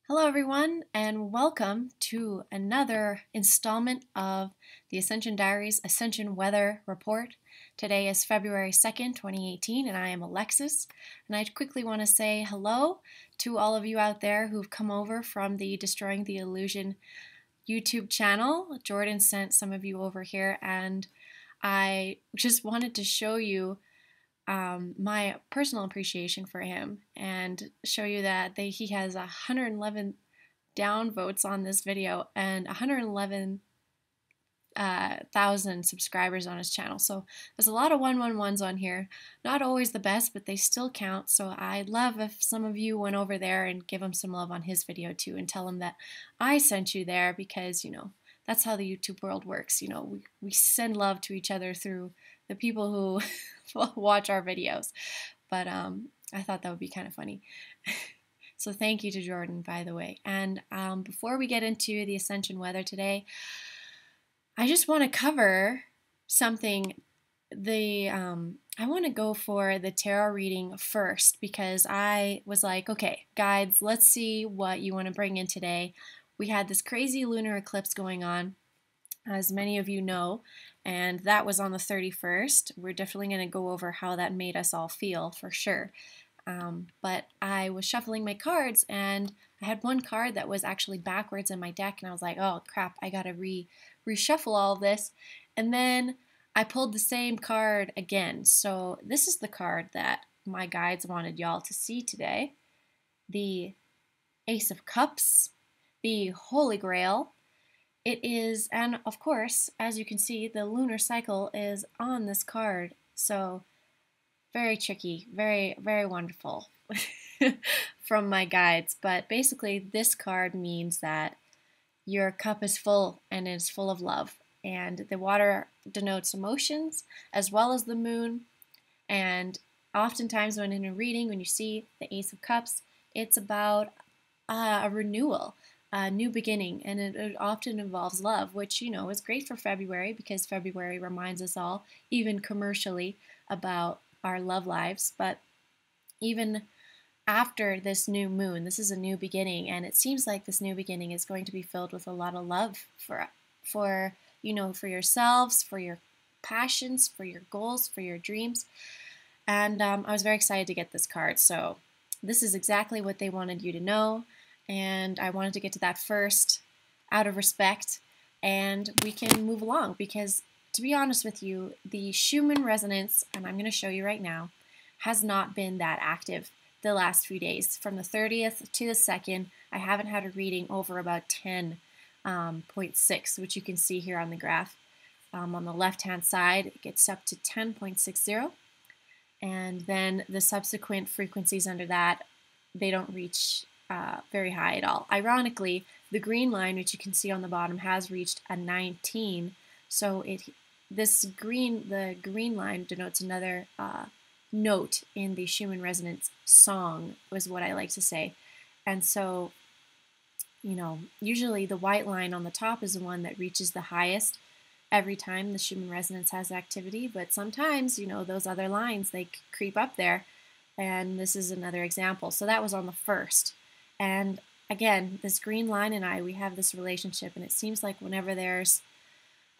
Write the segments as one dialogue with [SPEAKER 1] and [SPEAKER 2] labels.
[SPEAKER 1] Hello, everyone, and welcome to another installment of the Ascension Diaries Ascension Weather Report. Today is February 2nd, 2018, and I am Alexis. And I quickly want to say hello to all of you out there who've come over from the Destroying the Illusion YouTube channel. Jordan sent some of you over here, and I just wanted to show you my personal appreciation for him and show you that he has 111 downvotes on this video and 111,000 subscribers on his channel. So there's a lot of 111s on here. Not always the best, but they still count. So I'd love if some of you went over there and give him some love on his video too and tell him that I sent you there because, that's how the YouTube world works. We send love to each other through the people who watch our videos. But I thought that would be kind of funny. So thank you to Jordan, by the way. And before we get into the Ascension weather today, I just want to cover something. I want to go for the tarot reading first because I was like, okay, guides, let's see what you want to bring in today. We had this crazy lunar eclipse going on, as many of you know, and that was on the 31st. We're definitely going to go over how that made us all feel for sure. But I was shuffling my cards and I had one card that was actually backwards in my deck, and I was like, oh crap, I gotta reshuffle all of this. And then I pulled the same card again. So this is the card that my guides wanted y'all to see today. The Ace of Cups, the Holy Grail. It is, and of course, as you can see, the lunar cycle is on this card. So very tricky, very, very wonderful from my guides. But basically, this card means that your cup is full and it's full of love. And the water denotes emotions as well as the moon. And oftentimes, when in a reading, when you see the Ace of Cups, it's about a renewal, a new beginning, and it often involves love, which is great for February because February reminds us all, even commercially, about our love lives. But even after this new moon, this is a new beginning, and it seems like this new beginning is going to be filled with a lot of love for for yourselves, for your passions, for your goals, for your dreams. And I was very excited to get this card. So this is exactly what they wanted you to know, and I wanted to get to that first out of respect, and we can move along because, to be honest with you, the Schumann Resonance, and I'm going to show you right now, has not been that active the last few days. From the 30th to the 2nd, I haven't had a reading over about 10.6, which you can see here on the graph. On the left-hand side, it gets up to 10.60, and then the subsequent frequencies under that, they don't reach very high at all. Ironically, the green line, which you can see on the bottom, has reached a 19, so the green line denotes another note in the Schumann Resonance song, was what I like to say. And so, usually the white line on the top is the one that reaches the highest every time the Schumann Resonance has activity, but sometimes, those other lines, they creep up there, and this is another example. So that was on the 1st. And again, this green line and we have this relationship, and it seems like whenever there's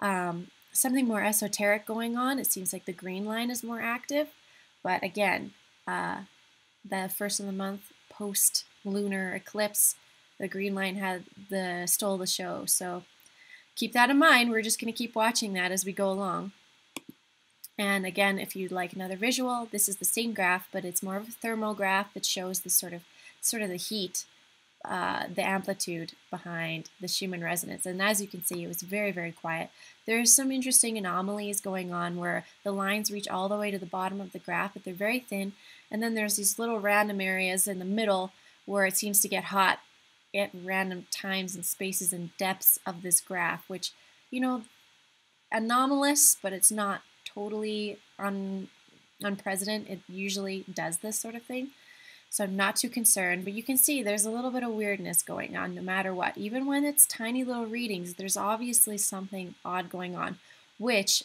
[SPEAKER 1] something more esoteric going on, it seems like the green line is more active. But again, the first of the month post-lunar eclipse, the green line stole the show. So keep that in mind. We're just going to keep watching that as we go along. And again, if you'd like another visual, this is the same graph, but it's more of a thermal graph that shows the sort of the heat, the amplitude behind the Schumann Resonance. And as you can see, it was very, very quiet. There's some interesting anomalies going on where the lines reach all the way to the bottom of the graph, but they're very thin. And then there's these little random areas in the middle where it seems to get hot at random times and spaces and depths of this graph, which, anomalous, but it's not totally unprecedented. It usually does this sort of thing. So I'm not too concerned, but you can see there's a little bit of weirdness going on no matter what. Even when it's tiny little readings, there's obviously something odd going on, which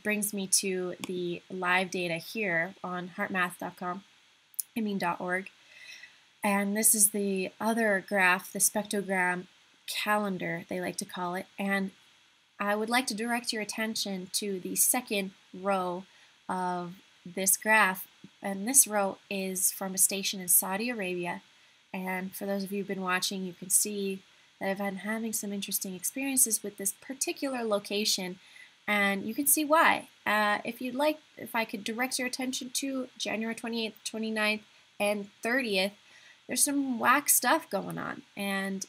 [SPEAKER 1] brings me to the live data here on heartmath.com, .org. And this is the other graph, the spectrogram calendar, they like to call it. And I would like to direct your attention to the second row of this graph. And this row is from a station in Saudi Arabia. And for those of you who've been watching, you can see that I've been having some interesting experiences with this particular location. And you can see why. If you'd like, if I could direct your attention to January 28th, 29th, and 30th, there's some whack stuff going on. And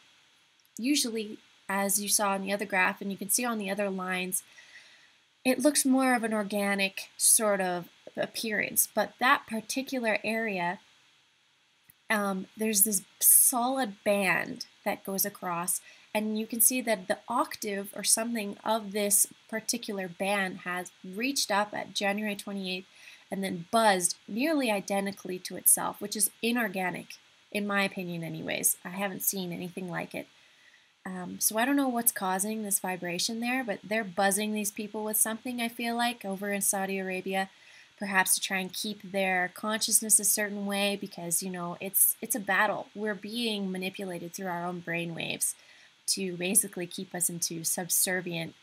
[SPEAKER 1] usually, as you saw on the other graph, and you can see on the other lines, it looks more of an organic sort of appearance. But that particular area, there's this solid band that goes across, and you can see that the octave or something of this particular band has reached up at January 28th and then buzzed nearly identically to itself, which is inorganic, in my opinion anyways. I haven't seen anything like it. So I don't know what's causing this vibration there, but they're buzzing these people with something, I feel like, over in Saudi Arabia, perhaps to try and keep their consciousness a certain way because, you know, it's a battle. We're being manipulated through our own brain waves to basically keep us into subservient,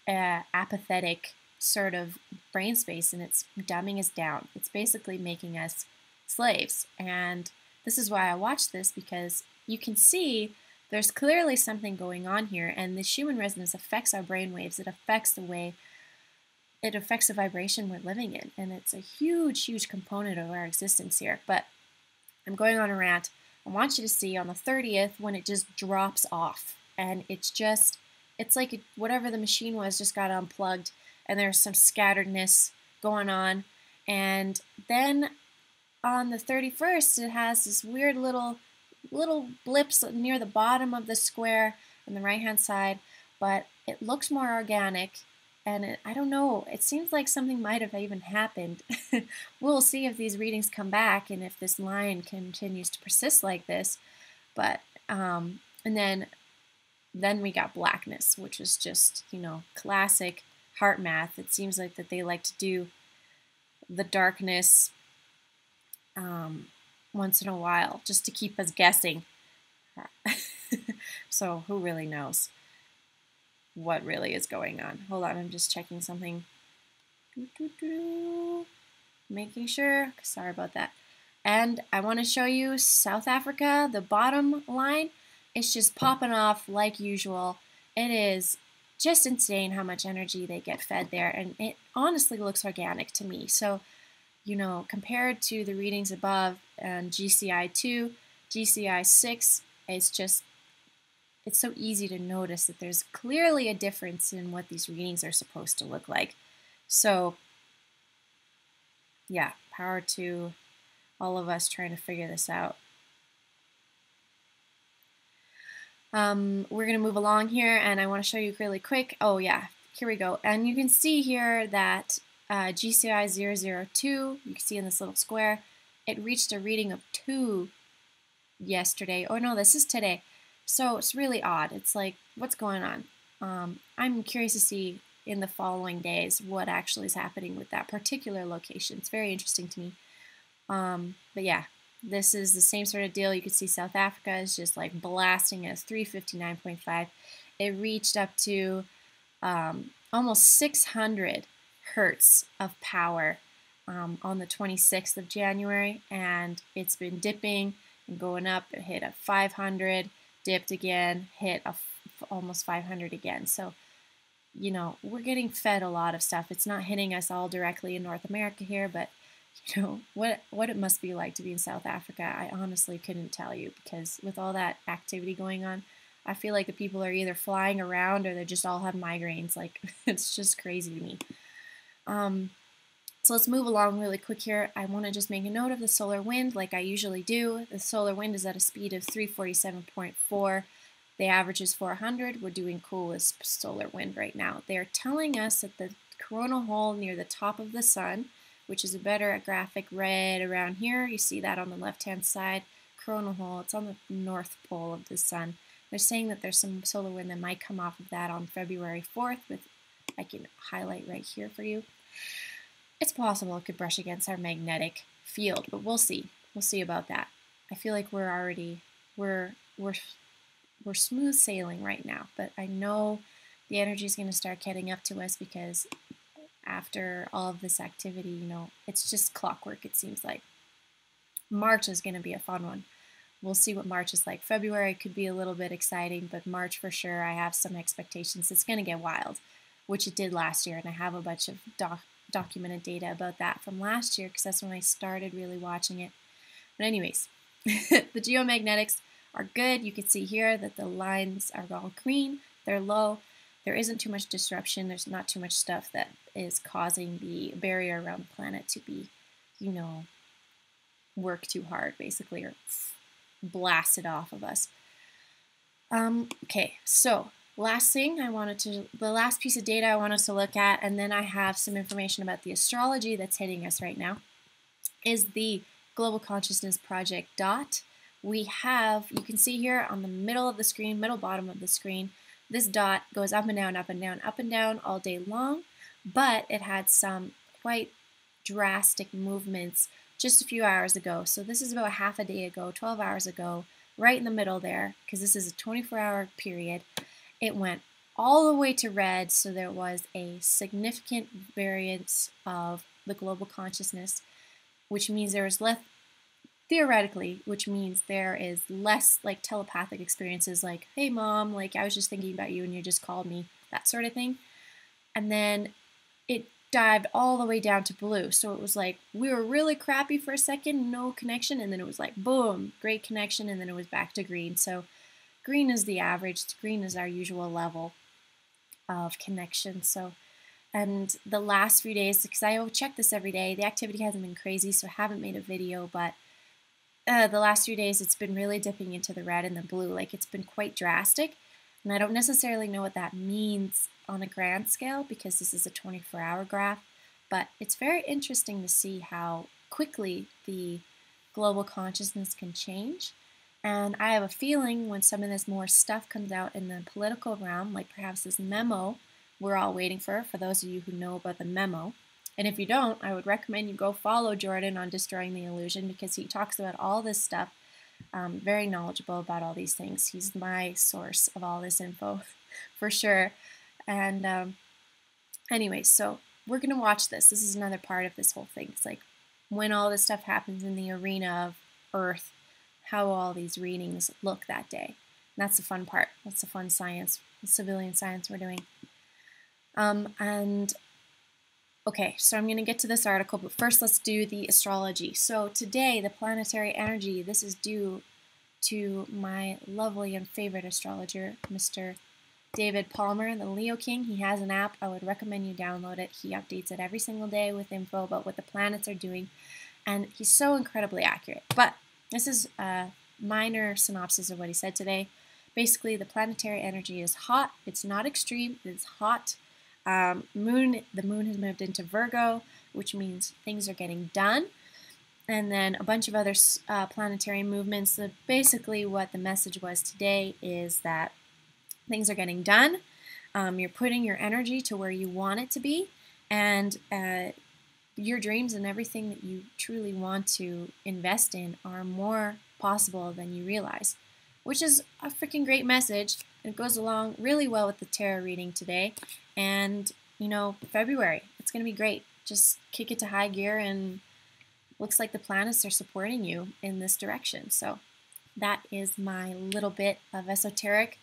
[SPEAKER 1] apathetic sort of brain space, and it's dumbing us down. It's basically making us slaves. And this is why I watch this, because you can see there's clearly something going on here, and the Schumann resonance affects our brain waves. It affects the way, it affects the vibration we're living in, and it's a huge, huge component of our existence here. But I'm going on a rant. I want you to see on the 30th when it just drops off, and it's just, it's like whatever the machine was just got unplugged, and there's some scatteredness going on. And then on the 31st, it has this weird little blips near the bottom of the square on the right hand side, but it looks more organic, and I don't know, it seems like something might have even happened. We'll see if these readings come back and if this line continues to persist like this. But and then we got blackness, which is just, you know, classic heart math. It seems like that they like to do the darkness once in a while, just to keep us guessing. So who really knows what really is going on? Hold on, I'm just checking something. Making sure. Sorry about that. And I want to show you South Africa. The bottom line is just popping off like usual. It is just insane how much energy they get fed there, and it honestly looks organic to me. So, you know, compared to the readings above and GCI 2, GCI 6, it's just, it's so easy to notice that there's clearly a difference in what these readings are supposed to look like. So, yeah, power to all of us trying to figure this out. We're going to move along here, and I want to show you really quick. Oh, yeah, here we go. And you can see here that GCI 002, you can see in this little square, it reached a reading of 2 yesterday. Oh, no, this is today. So it's really odd. It's like, what's going on? I'm curious to see in the following days what actually is happening with that particular location. It's very interesting to me. But yeah, this is the same sort of deal. You can see South Africa is just like blasting us 359.5. It reached up to almost 600 hertz of power on the 26th of January, and it's been dipping and going up. It hit a 500, dipped again, hit almost 500 again. So, you know, we're getting fed a lot of stuff. It's not hitting us all directly in North America here, but you know, what it must be like to be in South Africa, I honestly couldn't tell you, because with all that activity going on, I feel like the people are either flying around or they just all have migraines. Like, it's just crazy to me. So let's move along really quick here. I want to just make a note of the solar wind like I usually do. The solar wind is at a speed of 347.4. The average is 400. We're doing cool with solar wind right now. They're telling us that the coronal hole near the top of the sun, which is a better graphic right around here. You see that on the left-hand side. Coronal hole, it's on the north pole of the sun. They're saying that there's some solar wind that might come off of that on February 4th, with, I can highlight right here for you. It's possible it could brush against our magnetic field, but we'll see. We'll see about that. I feel like we're we're smooth sailing right now, but I know the energy is going to start getting up to us because after all of this activity, it's just clockwork, it seems like. March is going to be a fun one. We'll see what March is like. February could be a little bit exciting, but March for sure, I have some expectations. It's going to get wild, which it did last year, and I have a bunch of documented data about that from last year because that's when I started really watching it. But anyways, the geomagnetics are good. You can see here that the lines are all green. They're low. There isn't too much disruption. There's not too much stuff that is causing the barrier around the planet to be, work too hard, basically, or blast it off of us. Okay, so the last piece of data I want us to look at, and then I have some information about the astrology that's hitting us right now, is the Global Consciousness Project dot. You can see here on the middle of the screen, middle bottom of the screen, this dot goes up and down, up and down, up and down all day long, but it had some quite drastic movements just a few hours ago. So this is about half a day ago, 12 hours ago, right in the middle there, because this is a 24-hour period. It went all the way to red, so there was a significant variance of the global consciousness, which means there is less, theoretically, which means there is less like telepathic experiences like, hey mom, like I was just thinking about you and you just called me, that sort of thing. And then it dived all the way down to blue. So it was like we were really crappy for a second, no connection, and then it was like boom, great connection, and then it was back to green. So green is the average. Green is our usual level of connection. So, and the last few days, because I will check this every day, the activity hasn't been crazy, so I haven't made a video, but the last few days it's been really dipping into the red and the blue. Like it's been quite drastic, and I don't necessarily know what that means on a grand scale because this is a 24-hour graph, but it's very interesting to see how quickly the global consciousness can change. And I have a feeling when some of this more stuff comes out in the political realm, like perhaps this memo we're all waiting for those of you who know about the memo. And if you don't, I would recommend you go follow Jordan on Destroying the Illusion because he talks about all this stuff, very knowledgeable about all these things. He's my source of all this info for sure. And anyway, so we're going to watch this. This is another part of this whole thing. It's like when all this stuff happens in the arena of Earth, how all these readings look that day. And that's the fun part. That's the fun science, the civilian science we're doing. Okay, so I'm going to get to this article, but first let's do the astrology. So today, the planetary energy, this is due to my lovely and favorite astrologer, Mr. David Palmer, the Leo King. He has an app. I would recommend you download it. He updates it every single day with info about what the planets are doing, and he's so incredibly accurate. But this is a minor synopsis of what he said today. Basically, the planetary energy is hot. It's not extreme. It's hot. The moon has moved into Virgo, which means things are getting done. And then a bunch of other planetary movements. So basically what the message was today is that things are getting done. You're putting your energy to where you want it to be. And your dreams and everything that you truly want to invest in are more possible than you realize. Which is a freaking great message. It goes along really well with the tarot reading today. And, February, it's going to be great. Just kick it to high gear and looks like the planets are supporting you in this direction. So that is my little bit of esoteric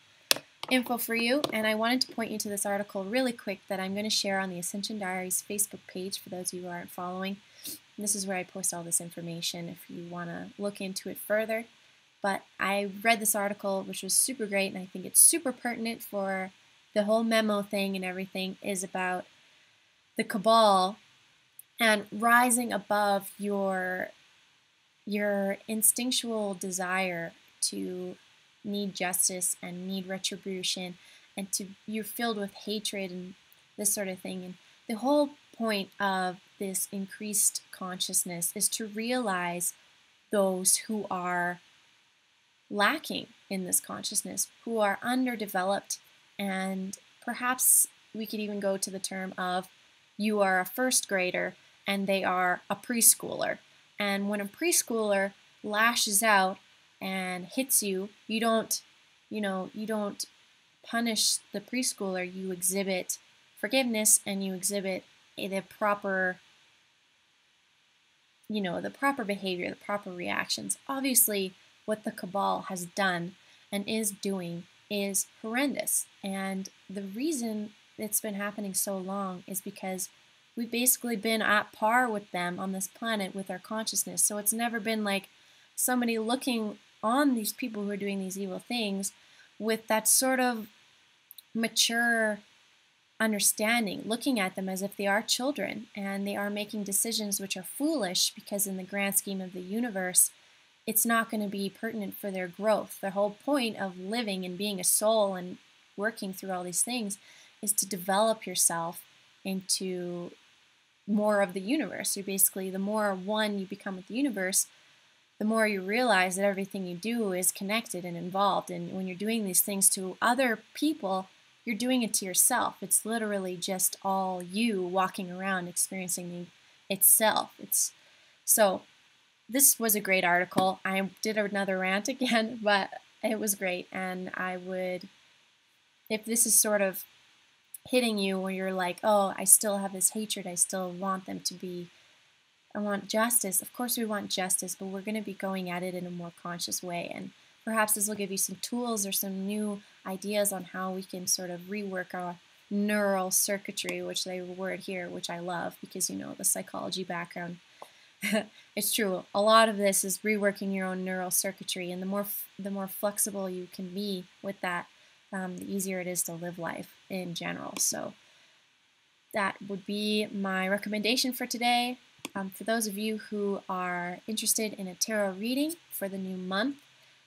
[SPEAKER 1] info for you. And I wanted to point you to this article really quick that I'm going to share on the Ascension Diaries Facebook page for those of you who aren't following. This is where I post all this information if you want to look into it further. But I read this article, which was super great, and I think it's super pertinent for the whole memo thing and everything, is about the cabal and rising above your instinctual desire to need justice and need retribution, and you're filled with hatred and this sort of thing. And the whole point of this increased consciousness is to realize those who are lacking in this consciousness, who are underdeveloped, and perhaps we could even go to the term of you are a first grader and they are a preschooler. And when a preschooler lashes out and hits you, you don't, you don't punish the preschooler. You exhibit forgiveness and you exhibit the proper, the proper behavior, the proper reactions. Obviously, what the cabal has done and is doing is horrendous. And the reason it's been happening so long is because we've basically been at par with them on this planet with our consciousness. So it's never been like somebody looking on these people who are doing these evil things with that sort of mature understanding, looking at them as if they are children and they are making decisions which are foolish because in the grand scheme of the universe, it's not going to be pertinent for their growth. The whole point of living and being a soul and working through all these things is to develop yourself into more of the universe. You're basically, the more one you become with the universe, the more you realize that everything you do is connected and involved. And when you're doing these things to other people, you're doing it to yourself. It's literally just all you walking around experiencing itself. So this was a great article. I did another rant again, but it was great. And I would, if this is sort of hitting you where you're like, oh, I still have this hatred, I still want them to be, I want justice. Of course we want justice, but we're going to be going at it in a more conscious way. And perhaps this will give you some tools or some new ideas on how we can sort of rework our neural circuitry, which they word here, which I love because, the psychology background. It's true. A lot of this is reworking your own neural circuitry, and the more flexible you can be with that, the easier it is to live life in general. So that would be my recommendation for today. For those of you who are interested in a tarot reading for the new month,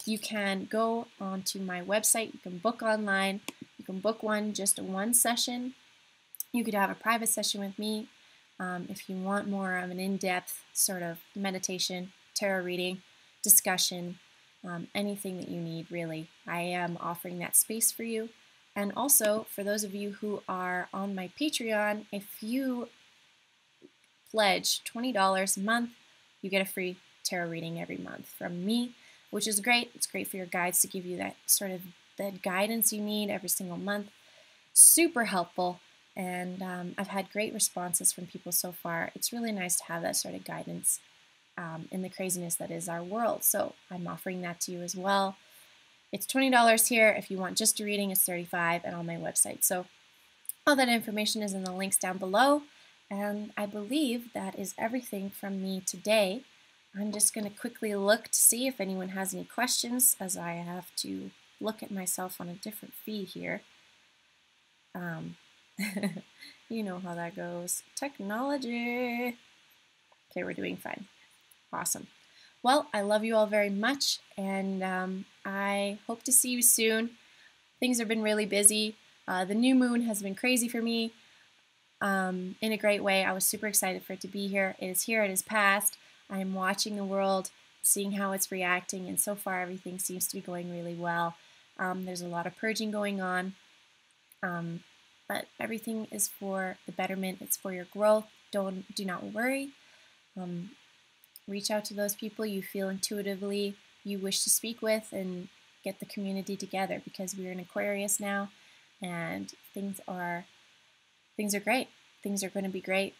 [SPEAKER 1] you can go onto my website. You can book online. You can book just one session. You could have a private session with me if you want more of an in-depth sort of meditation, tarot reading, discussion, anything that you need, really. I am offering that space for you. And also, for those of you who are on my Patreon, if you pledge $20 a month, you get a free tarot reading every month from me, which is great. It's great for your guides to give you that sort of that guidance you need every single month. Super helpful, and I've had great responses from people so far. It's really nice to have that sort of guidance in the craziness that is our world. So I'm offering that to you as well. It's $20 here. If you want just a reading, it's $35 and on my website. So all that information is in the links down below. And I believe that is everything from me today. I'm just going to quickly look to see if anyone has any questions, as I have to look at myself on a different feed here. You know how that goes. Technology. Okay, we're doing fine. Awesome. Well, I love you all very much, and I hope to see you soon. Things have been really busy. The new moon has been crazy for me in a great way. I was super excited for it to be here. It is here. It is past. I am watching the world, seeing how it's reacting, and so far everything seems to be going really well. There's a lot of purging going on, but everything is for the betterment. It's for your growth. Do not worry. Reach out to those people you feel intuitively you wish to speak with and get the community together, because we're in Aquarius now and things are great. Things are going to be great.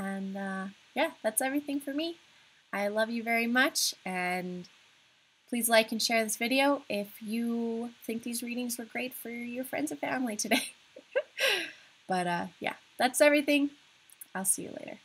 [SPEAKER 1] And yeah, that's everything for me. I love you very much, and please like and share this video if you think these readings were great for your friends and family today. But yeah, that's everything. I'll see you later.